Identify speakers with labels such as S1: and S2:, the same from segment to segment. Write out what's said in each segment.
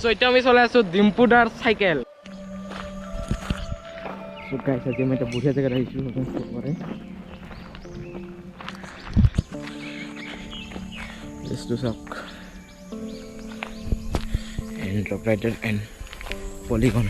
S1: So এটা আমি চলে আছো ডিম্পুদার সাইকেল। সো গাইস আজি আমি এটা বুঢ়িয়া জায়গাত আহিছো পরে Let's do some and top rider and polygon.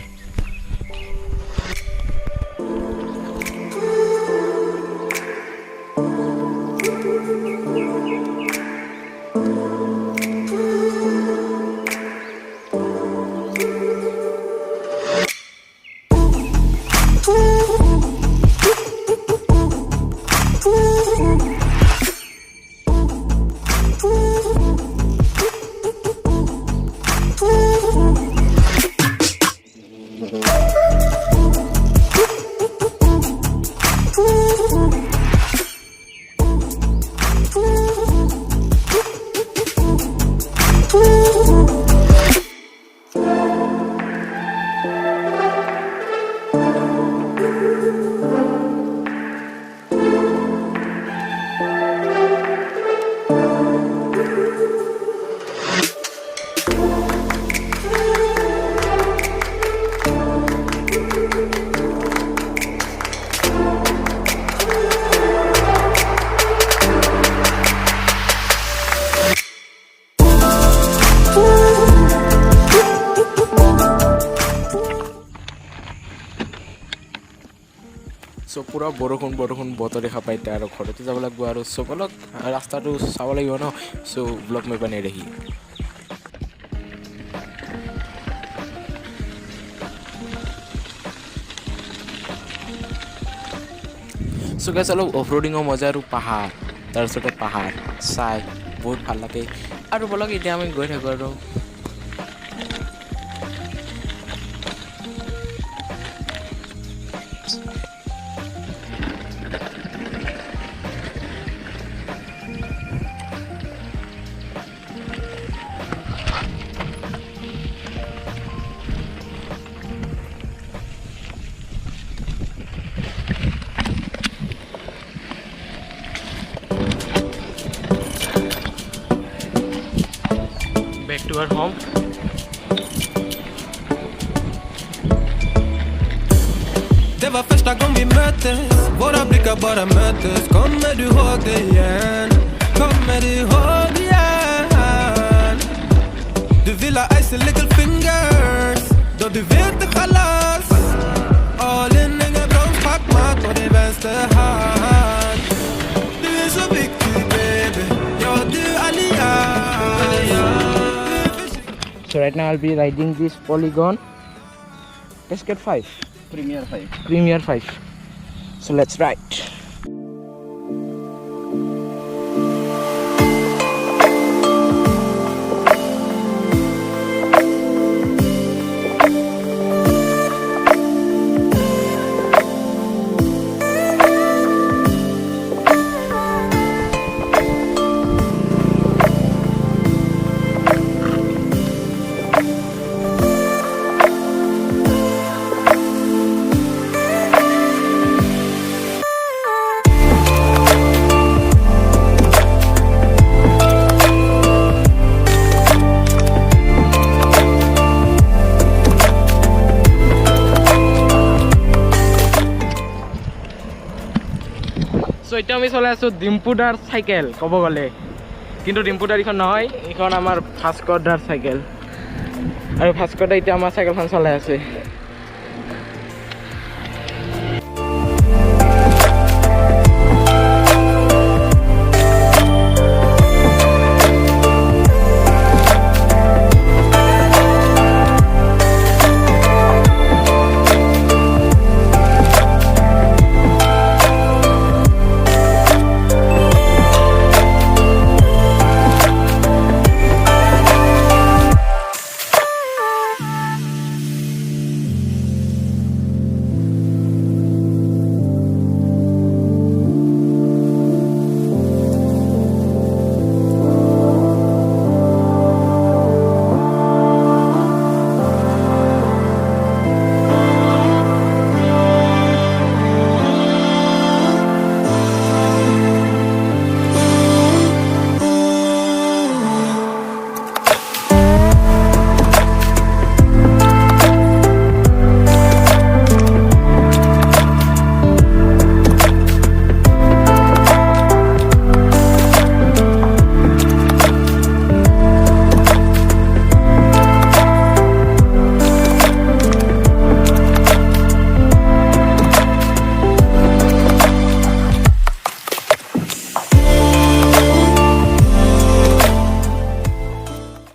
S1: So পুরা বৰষুণ বতৰ দেখা পাই তাৰ ঘৰতে যাব লাগিব আৰু সকলক ৰাস্তাটো চাব লাগিব ন সো ব্লগ মে বনাই ৰহি সো গাইস অলপ অফৰোডিঙৰ মজা আৰু পাহাৰ তাৰপিছতে পাহাৰ চাই বহুত ভাল লাগে আৰু বলক এতিয়া আমি গৈ থাকো আৰু back to our home.
S2: Det var första gången vi möttes, våra blickar bara möttes. Kommer du ihåg det igen? Kommer du ihåg det igen? Du vill ha ice and little fingers, då du vet det chalas. All in, ingen broms, pack mat och din vänster hand. Du är så viktig baby, ja du allians.
S1: So right now I'll be riding this polygon Cascade 5 Premier 5. So let's ride.
S3: So এটা আমি চলে আছো ডিম্পুদাৰ cycle কব গলে কিন্তু ডিম্পুদাৰ ইখন নহয় ইখন আমাৰ ভাস্কৰদাৰ সাইকেল আৰু ভাস্কৰদা এটা আমাৰ সাইকেলখন চলাই আছে